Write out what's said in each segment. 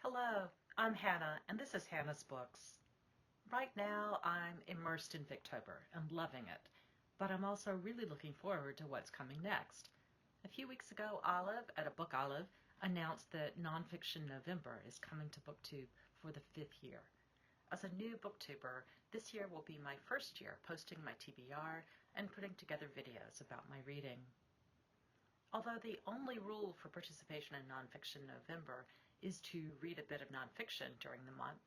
Hello, I'm Hannah, and this is Hannah's Books. Right now, I'm immersed in Booktober and loving it, but I'm also really looking forward to what's coming next. A few weeks ago, Olive, at a Book Olive, announced that Nonfiction November is coming to Booktube for the 5th year. As a new Booktuber, this year will be my first year posting my TBR and putting together videos about my reading. Although the only rule for participation in Nonfiction November is to read a bit of nonfiction during the month,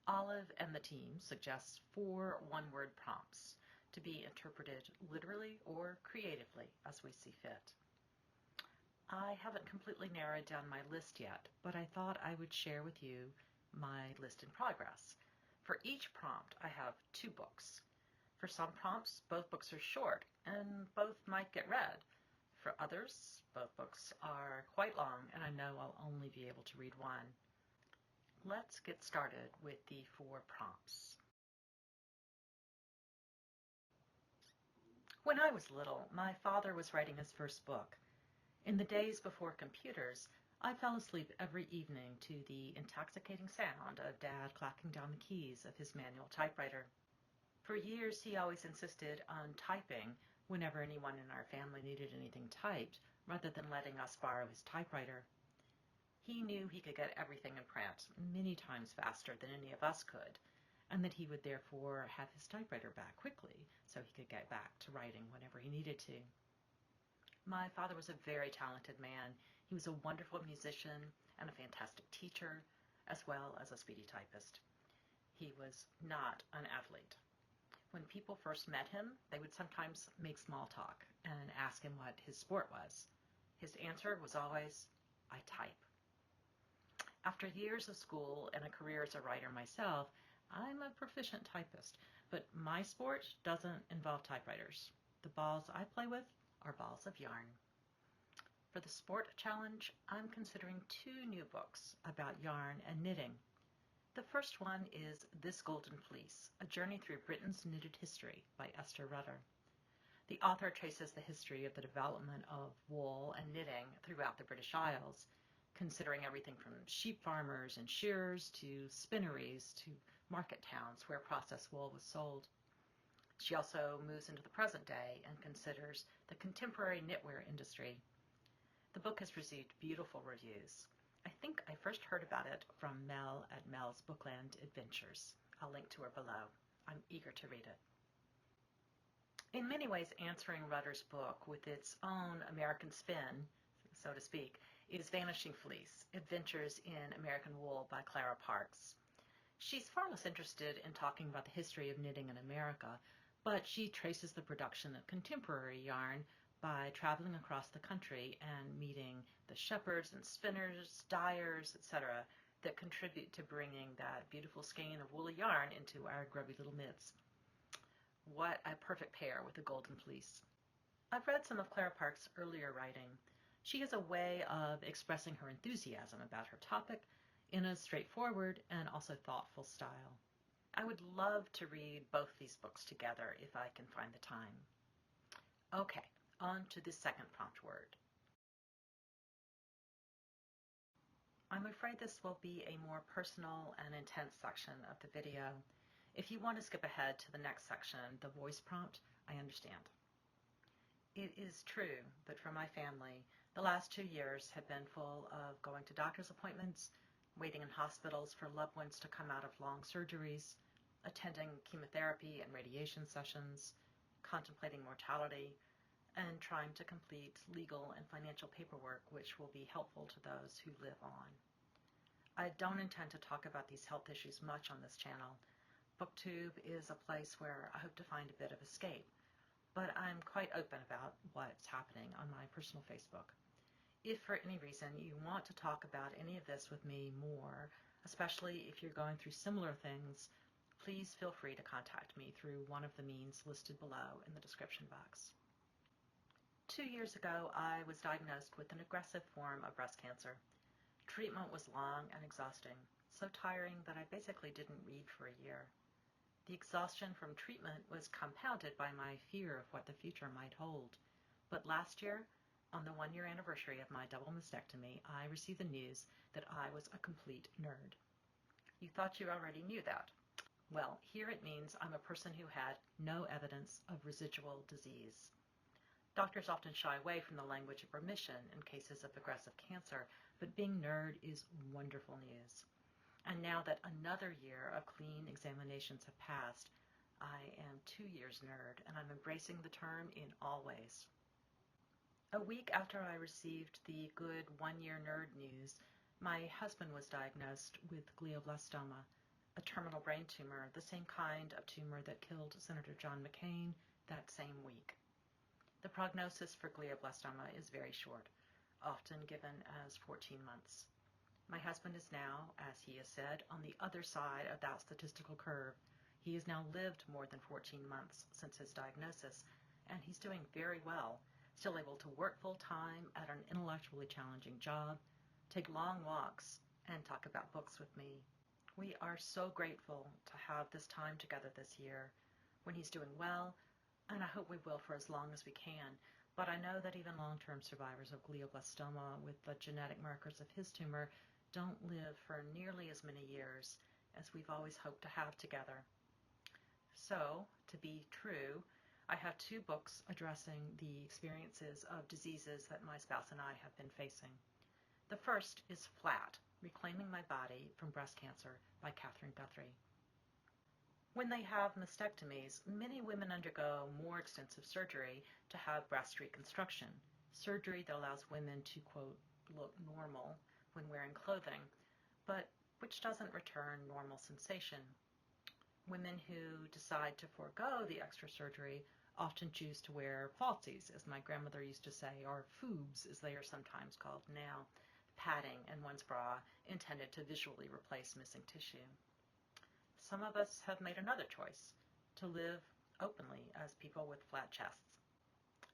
Olive and the team suggest 4 one-word prompts to be interpreted literally or creatively as we see fit. I haven't completely narrowed down my list yet, but I thought I would share with you my list in progress. For each prompt, I have 2 books. For some prompts, both books are short, and both might get read. For others, both books are quite long, and I know I'll only be able to read one. Let's get started with the 4 prompts. When I was little, my father was writing his first book. In the days before computers, I fell asleep every evening to the intoxicating sound of Dad clacking down the keys of his manual typewriter. For years, he always insisted on typing whenever anyone in our family needed anything typed, rather than letting us borrow his typewriter. He knew he could get everything in print many times faster than any of us could, and that he would therefore have his typewriter back quickly so he could get back to writing whenever he needed to. My father was a very talented man. He was a wonderful musician and a fantastic teacher, as well as a speedy typist. He was not an athlete. When people first met him, they would sometimes make small talk and ask him what his sport was. His answer was always, "I type." After years of school and a career as a writer myself, I'm a proficient typist, but my sport doesn't involve typewriters. The balls I play with are balls of yarn. For the sport challenge, I'm considering 2 new books about yarn and knitting. The first one is This Golden Fleece, A Journey Through Britain's Knitted History by Esther Rutter. The author traces the history of the development of wool and knitting throughout the British Isles, considering everything from sheep farmers and shearers to spinneries to market towns where processed wool was sold. She also moves into the present day and considers the contemporary knitwear industry. The book has received beautiful reviews. I think I first heard about it from Mel at Mel's Bookland Adventures. I'll link to her below. I'm eager to read it. In many ways, answering Rutter's book with its own American spin, so to speak, is Vanishing Fleece, Adventures in American Wool by Clara Parks. She's far less interested in talking about the history of knitting in America, but she traces the production of contemporary yarn by traveling across the country and meeting the shepherds and spinners, dyers, etc., that contribute to bringing that beautiful skein of woolly yarn into our grubby little mitts. What a perfect pair with the Golden Fleece. I've read some of Clara Parks' earlier writing. She has a way of expressing her enthusiasm about her topic in a straightforward and also thoughtful style. I would love to read both these books together if I can find the time. Okay. On to the second prompt word. I'm afraid this will be a more personal and intense section of the video. If you want to skip ahead to the next section, the voice prompt, I understand. It is true that for my family, the last 2 years have been full of going to doctor's appointments, waiting in hospitals for loved ones to come out of long surgeries, attending chemotherapy and radiation sessions, contemplating mortality, and trying to complete legal and financial paperwork which will be helpful to those who live on. I don't intend to talk about these health issues much on this channel. Booktube is a place where I hope to find a bit of escape, but I'm quite open about what's happening on my personal Facebook. If for any reason you want to talk about any of this with me more, especially if you're going through similar things, please feel free to contact me through one of the means listed below in the description box. 2 years ago, I was diagnosed with an aggressive form of breast cancer. Treatment was long and exhausting, so tiring that I basically didn't read for a year. The exhaustion from treatment was compounded by my fear of what the future might hold. But last year, On the one-year anniversary of my double mastectomy, I received the news that I was a complete nerd. You thought you already knew that. Well, here it means I'm a person who had no evidence of residual disease. Doctors often shy away from the language of remission in cases of aggressive cancer, but being nerd is wonderful news. And now that another year of clean examinations have passed, I am 2 years nerd, and I'm embracing the term in all ways. A week after I received the good one-year nerd news, my husband was diagnosed with glioblastoma, a terminal brain tumor, the same kind of tumor that killed Senator John McCain that same week. The prognosis for glioblastoma is very short, often given as 14 months. My husband is now, as he has said, on the other side of that statistical curve. He has now lived more than 14 months since his diagnosis, and he's doing very well, still able to work full-time at an intellectually challenging job, take long walks, and talk about books with me. We are so grateful to have this time together this year when he's doing well, and I hope we will for as long as we can. But I know that even long-term survivors of glioblastoma with the genetic markers of his tumor don't live for nearly as many years as we've always hoped to have together. So, to be true, I have 2 books addressing the experiences of diseases that my spouse and I have been facing. The first is Flat, Reclaiming My Body from Breast Cancer by Catherine Guthrie. When they have mastectomies, many women undergo more extensive surgery to have breast reconstruction, surgery that allows women to, quote, look normal when wearing clothing, but which doesn't return normal sensation. Women who decide to forego the extra surgery often choose to wear falsies, as my grandmother used to say, or foobs, as they are sometimes called now, padding in one's bra intended to visually replace missing tissue. Some of us have made another choice, to live openly as people with flat chests.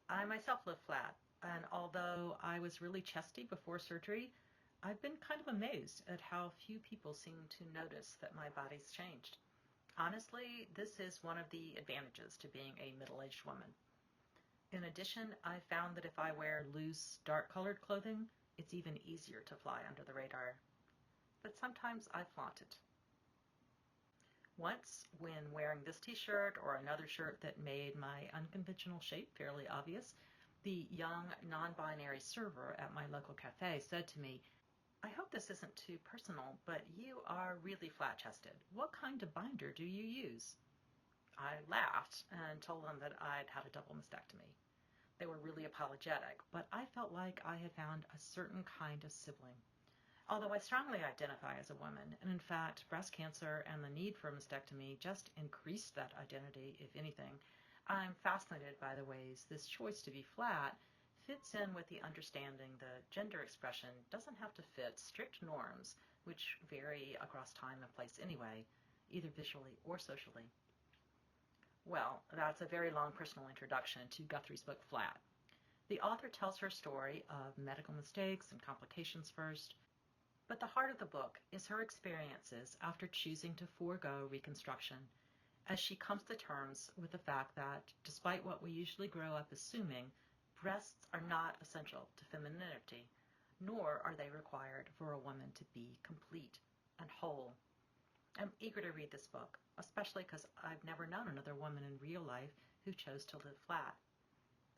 I myself live flat, and although I was really chesty before surgery, I've been kind of amazed at how few people seem to notice that my body's changed. Honestly, this is one of the advantages to being a middle-aged woman. In addition, I found that if I wear loose, dark-colored clothing, it's even easier to fly under the radar. But sometimes I flaunt it. Once, when wearing this t-shirt or another shirt that made my unconventional shape fairly obvious, the young, non-binary server at my local cafe said to me, "I hope this isn't too personal, but you are really flat-chested. What kind of binder do you use?" I laughed and told them that I'd had a double mastectomy. They were really apologetic, but I felt like I had found a certain kind of sibling. Although I strongly identify as a woman, and in fact, breast cancer and the need for a mastectomy just increased that identity, if anything, I'm fascinated by the ways this choice to be flat fits in with the understanding that gender expression doesn't have to fit strict norms, which vary across time and place anyway, either visually or socially. Well, that's a very long personal introduction to Guthrie's book, Flat. The author tells her story of medical mistakes and complications first, but the heart of the book is her experiences after choosing to forego reconstruction, as she comes to terms with the fact that, despite what we usually grow up assuming, breasts are not essential to femininity, nor are they required for a woman to be complete and whole. I'm eager to read this book, especially because I've never known another woman in real life who chose to live flat.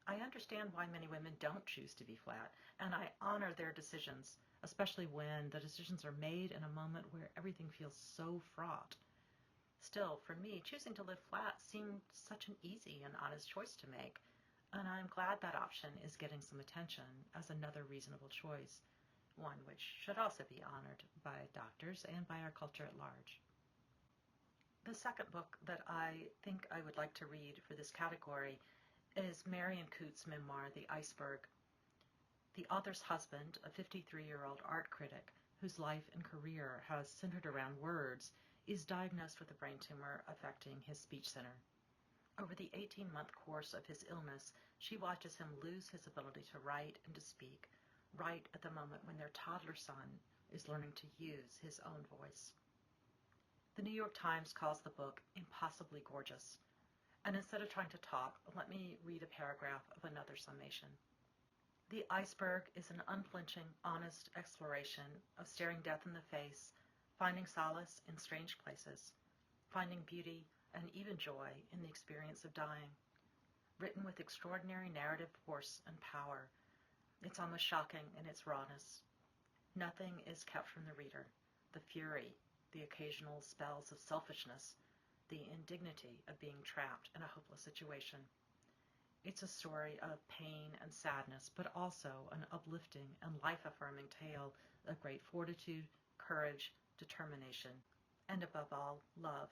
I understand why many women don't choose to be flat, and I honor their decisions, especially when the decisions are made in a moment where everything feels so fraught. Still, for me, choosing to live flat seemed such an easy and honest choice to make, and I'm glad that option is getting some attention as another reasonable choice, one which should also be honored by doctors and by our culture at large. The second book that I think I would like to read for this category is Marion Coote's memoir, The Iceberg. The author's husband, a 53-year-old art critic whose life and career has centered around words, is diagnosed with a brain tumor affecting his speech center. Over the 18-month course of his illness, she watches him lose his ability to write and to speak, right at the moment when their toddler son is learning to use his own voice. The New York Times calls the book impossibly gorgeous, and instead of trying to talk, let me read a paragraph of another summation. The Iceberg is an unflinching, honest exploration of staring death in the face, finding solace in strange places, finding beauty and even joy in the experience of dying. Written with extraordinary narrative force and power, it's almost shocking in its rawness. Nothing is kept from the reader. The fury, the occasional spells of selfishness, the indignity of being trapped in a hopeless situation. It's a story of pain and sadness, but also an uplifting and life-affirming tale of great fortitude, courage, determination, and above all, love.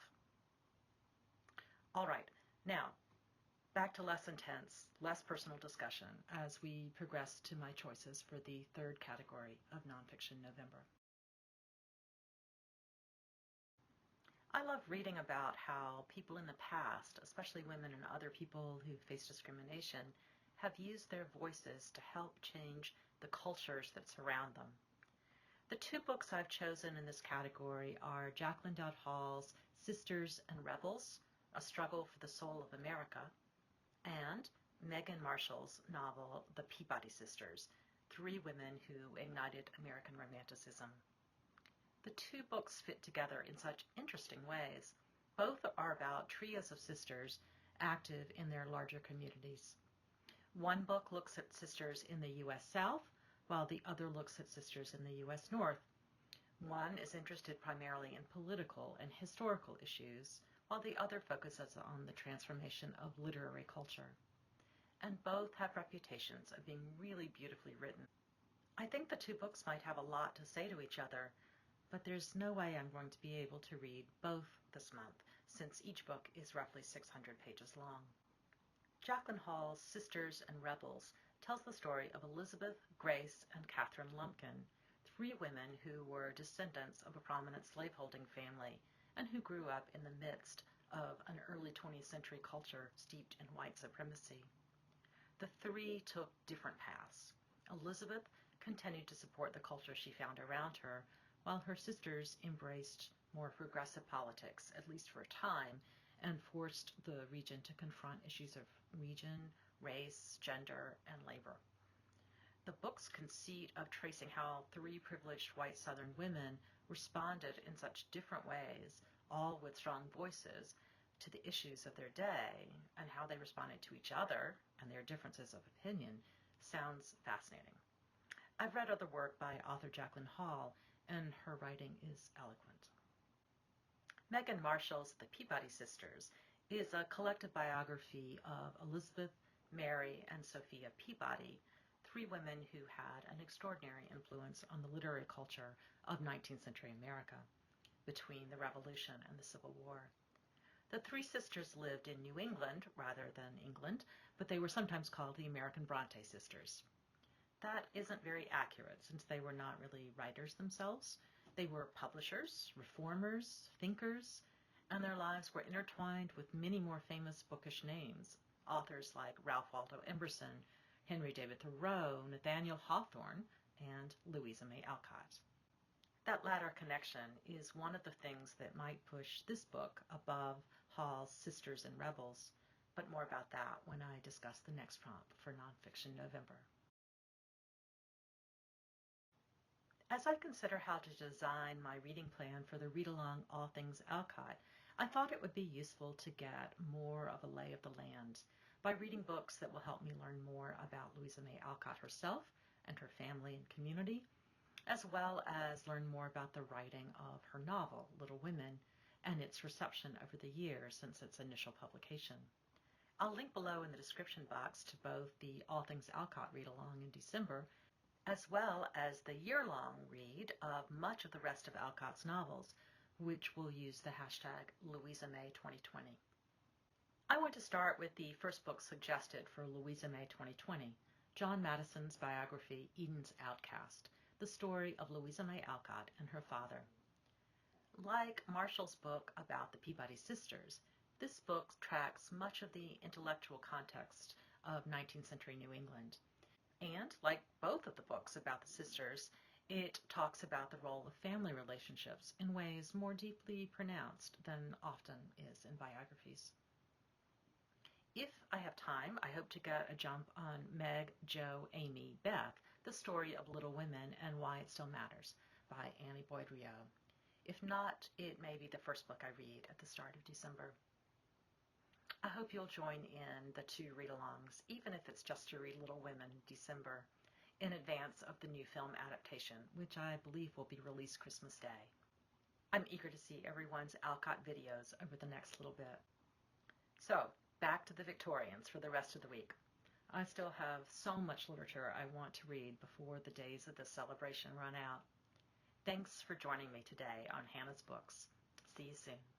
All right, now, back to less intense, less personal discussion as we progress to my choices for the third category of Nonfiction November. I love reading about how people in the past, especially women and other people who face discrimination, have used their voices to help change the cultures that surround them. The two books I've chosen in this category are Jacqueline Dowd Hall's Sisters and Rebels, A Struggle for the Soul of America, and Megan Marshall's novel The Peabody Sisters, three women who ignited American Romanticism. The two books fit together in such interesting ways. Both are about trios of sisters active in their larger communities. One book looks at sisters in the U.S. South, while the other looks at sisters in the U.S. North. One is interested primarily in political and historical issues, while the other focuses on the transformation of literary culture. And both have reputations of being really beautifully written. I think the two books might have a lot to say to each other, but there's no way I'm going to be able to read both this month, since each book is roughly 600 pages long. Jacqueline Hall's Sisters and Rebels tells the story of Elizabeth, Grace, and Catherine Lumpkin, three women who were descendants of a prominent slaveholding family and who grew up in the midst of an early 20th century culture steeped in white supremacy. The three took different paths. Elizabeth continued to support the culture she found around her, while her sisters embraced more progressive politics, at least for a time, and forced the region to confront issues of region, race, gender, and labor. The book's conceit of tracing how three privileged white Southern women responded in such different ways, all with strong voices, to the issues of their day, and how they responded to each other and their differences of opinion, sounds fascinating. I've read other work by author Jacqueline Hall, and her writing is eloquent. Megan Marshall's The Peabody Sisters is a collective biography of Elizabeth, Mary, and Sophia Peabody, three women who had an extraordinary influence on the literary culture of 19th century America between the Revolution and the Civil War. The three sisters lived in New England rather than England, but they were sometimes called the American Bronte sisters. That isn't very accurate, since they were not really writers themselves. They were publishers, reformers, thinkers, and their lives were intertwined with many more famous bookish names, authors like Ralph Waldo Emerson, Henry David Thoreau, Nathaniel Hawthorne, and Louisa May Alcott. That latter connection is one of the things that might push this book above Hall's Sisters and Rebels, but more about that when I discuss the next prompt for Nonfiction November. As I consider how to design my reading plan for the read-along All Things Alcott, I thought it would be useful to get more of a lay of the land by reading books that will help me learn more about Louisa May Alcott herself and her family and community, as well as learn more about the writing of her novel, Little Women, and its reception over the years since its initial publication. I'll link below in the description box to both the All Things Alcott read-along in December, as well as the year-long read of much of the rest of Alcott's novels, which will use the hashtag LouisaMay2020. I want to start with the first book suggested for Louisa May 2020, John Madison's biography, Eden's Outcast, the story of Louisa May Alcott and her father. Like Marshall's book about the Peabody Sisters, this book tracks much of the intellectual context of 19th century New England. And, like both of the books about the sisters, it talks about the role of family relationships in ways more deeply pronounced than often is in biographies. If I have time, I hope to get a jump on Meg, Jo, Amy, Beth, The Story of Little Women and Why It Still Matters by Annie Boyd-Rio. If not, it may be the first book I read at the start of December. I hope you'll join in the 2 read-alongs, even if it's just to read Little Women in December, in advance of the new film adaptation, which I believe will be released Christmas Day. I'm eager to see everyone's Alcott videos over the next little bit. So, back to the Victorians for the rest of the week. I still have so much literature I want to read before the days of this celebration run out. Thanks for joining me today on Hannah's Books. See you soon.